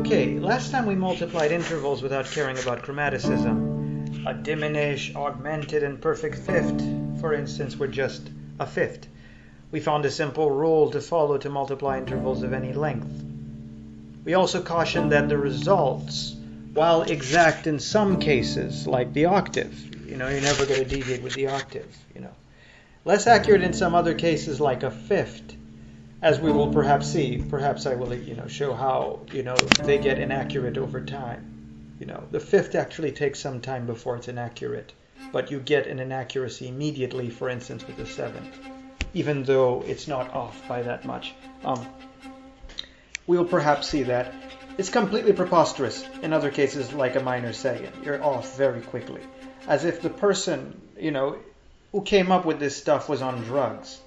Okay, last time we multiplied intervals without caring about chromaticism. A diminished, augmented, and perfect fifth, for instance, were just a fifth. We found a simple rule to follow to multiply intervals of any length. We also cautioned that the results, while exact in some cases, like the octave, you're never going to deviate with the octave, less accurate in some other cases, like a fifth, as we will perhaps see. Perhaps I will, show how, they get inaccurate over time. The fifth actually takes some time before it's inaccurate, but you get an inaccuracy immediately, for instance, with the seventh, even though it's not off by that much. We will perhaps see that it's completely preposterous in other cases, like a minor second. You're off very quickly, as if the person, who came up with this stuff was on drugs.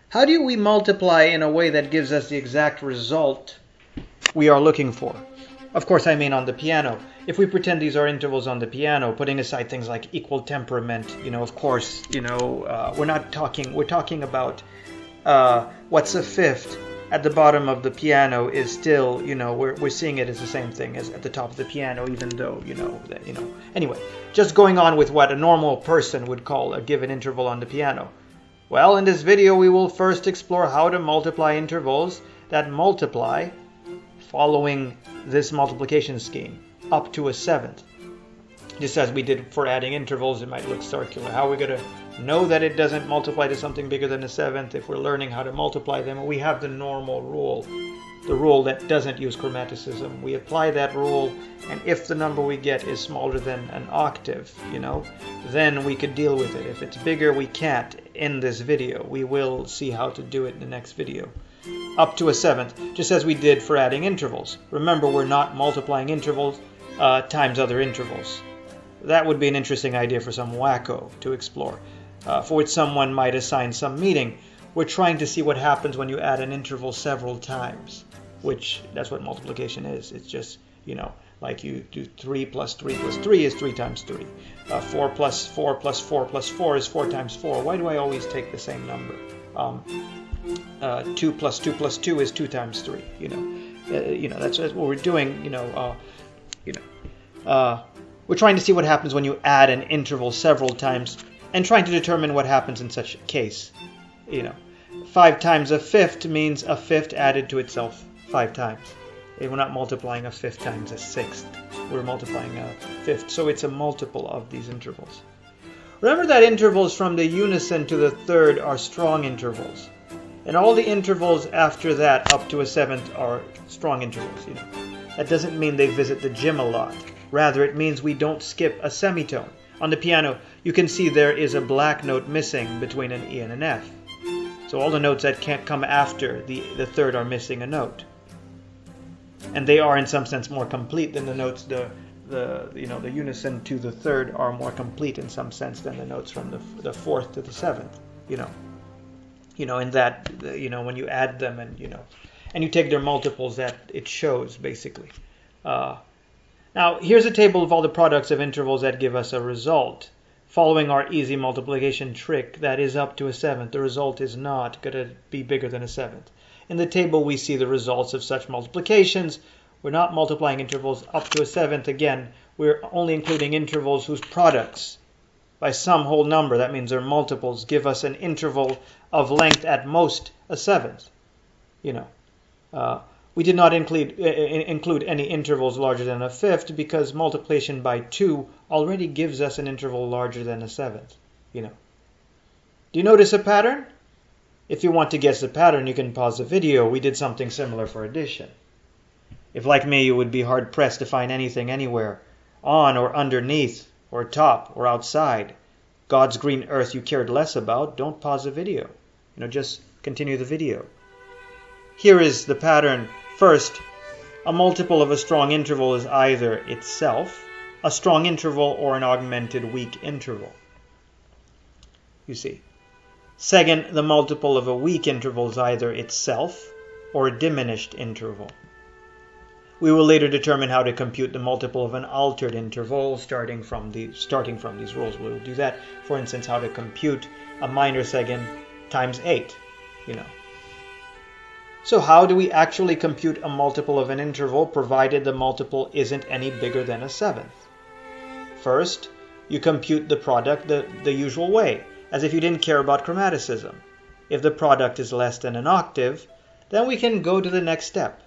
How do we multiply in a way that gives us the exact result we are looking for? Of course, I mean on the piano. If we pretend these are intervals on the piano, putting aside things like equal temperament, of course, we're talking about what's a fifth at the bottom of the piano is still, we're seeing it as the same thing as at the top of the piano, even though, Anyway, just going on with what a normal person would call a given interval on the piano. Well, in this video, we will first explore how to multiply intervals that multiply following this multiplication scheme up to a seventh. Just as we did for adding intervals, it might look circular. How are we going to know that it doesn't multiply to something bigger than a seventh if we're learning how to multiply them? We have the normal rule, the rule that doesn't use chromaticism. We apply that rule, and if the number we get is smaller than an octave, then we could deal with it. If it's bigger, we can't in this video. We will see how to do it in the next video. Up to a seventh, just as we did for adding intervals. Remember, we're not multiplying intervals times other intervals. That would be an interesting idea for some wacko to explore, for which someone might assign some meaning. We're trying to see what happens when you add an interval several times, which that's what multiplication is. It's just, like you do 3 plus 3 plus 3 is 3 times 3. 4 plus 4 plus 4 plus 4 is 4 times 4. Why do I always take the same number? 2 plus 2 plus 2 is 2 times 3. That's what we're doing. We're trying to see what happens when you add an interval several times and trying to determine what happens in such a case. 5 times a fifth means a fifth added to itself 5 times. We're not multiplying a fifth times a sixth. We're multiplying a fifth. So it's a multiple of these intervals. Remember that intervals from the unison to the third are strong intervals. And all the intervals after that up to a seventh are strong intervals. That doesn't mean they visit the gym a lot. Rather, it means we don't skip a semitone. On the piano, you can see there is a black note missing between an E and an F. So all the notes that can't come after the third are missing a note. And they are in some sense more complete than the notes, the unison to the third are more complete in some sense than the notes from the fourth to the seventh, in that, when you add them and you take their multiples, that it shows basically. Now, here's a table of all the products of intervals that give us a result. Following our easy multiplication trick, that is up to a seventh. The result is not going to be bigger than a seventh. In the table, we see the results of such multiplications. We're not multiplying intervals up to a seventh. Again, we're only including intervals whose products by some whole number, that means their multiples, give us an interval of length at most a seventh. We did not include any intervals larger than a fifth because multiplication by 2 already gives us an interval larger than a seventh. Do you notice a pattern? If you want to guess the pattern, you can pause the video. We did something similar for addition. If, like me, you would be hard-pressed to find anything anywhere, on or underneath, or top or outside, God's green earth you cared less about, don't pause the video. Just continue the video. Here is the pattern. First, a multiple of a strong interval is either itself a strong interval or an augmented weak interval. You see. Second, the multiple of a weak interval is either itself or a diminished interval. We will later determine how to compute the multiple of an altered interval starting from these rules. We will do that. For instance, how to compute a minor second times 8. So how do we actually compute a multiple of an interval provided the multiple isn't any bigger than a seventh? First, you compute the product the usual way, as if you didn't care about chromaticism. If the product is less than an octave, then we can go to the next step.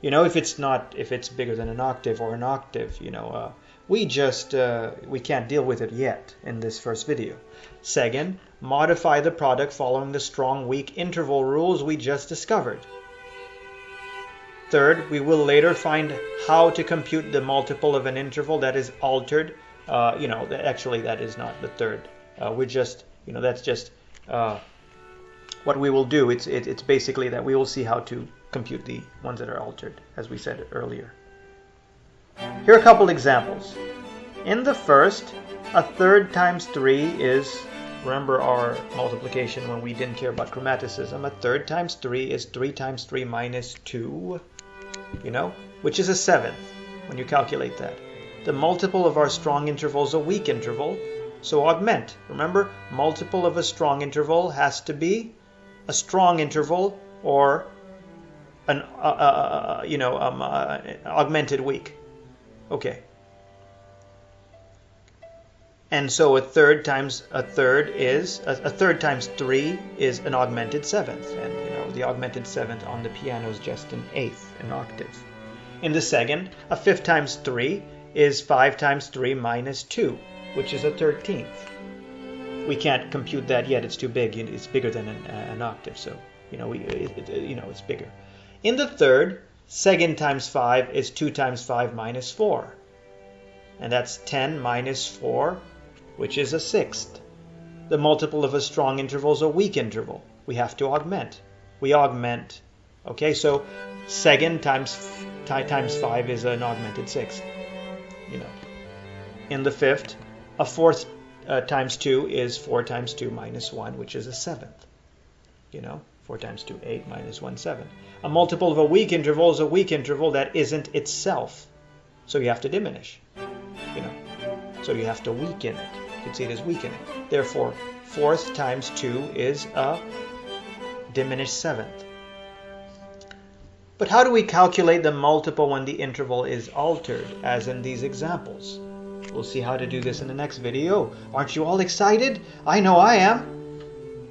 If it's bigger than an octave or an octave, we can't deal with it yet in this first video. Second, modify the product following the strong weak interval rules we just discovered. Third, we will later find how to compute the multiple of an interval that is altered. Actually that is not the third. That's just what we will do. It's basically that we will see how to compute the ones that are altered, as we said earlier. Here are a couple examples. In the first, a third times 3 is, remember our multiplication when we didn't care about chromaticism, a third times 3 is 3 times 3 minus 2, which is a seventh when you calculate that. The multiple of our strong interval is a weak interval, so augment. Remember, multiple of a strong interval has to be a strong interval or an augmented weak. Okay. And so a third times 3 is an augmented seventh, and the augmented seventh on the piano is just an eighth, an octave. In the second, a fifth times 3 is 5 times 3 minus 2, which is a 13th. We can't compute that yet; it's too big. It's bigger than an octave, so it's bigger. In the third, second times 5 is 2 times 5 minus 4, and that's 10 minus 4, which is a sixth. The multiple of a strong interval is a weak interval. We have to augment. We augment. Okay, so second times 5 is an augmented sixth. In the fifth, a fourth times 2 is 4 times 2 minus 1, which is a seventh. 4 times 2, 8, minus 1, 7. A multiple of a weak interval is a weak interval that isn't itself. So you have to diminish. So you have to weaken it. You can see it as weakening. Therefore, fourth times 2 is a diminished seventh. But how do we calculate the multiple when the interval is altered, as in these examples? We'll see how to do this in the next video. Aren't you all excited? I know I am.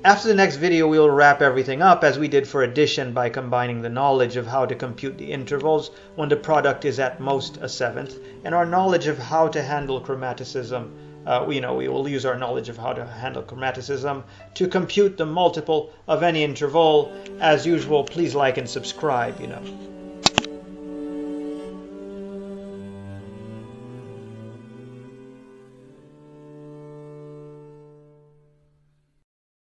After the next video, we will wrap everything up as we did for addition by combining the knowledge of how to compute the intervals when the product is at most a seventh and our knowledge of how to handle chromaticism. We will use our knowledge of how to handle chromaticism to compute the multiple of any interval. As usual, please like and subscribe.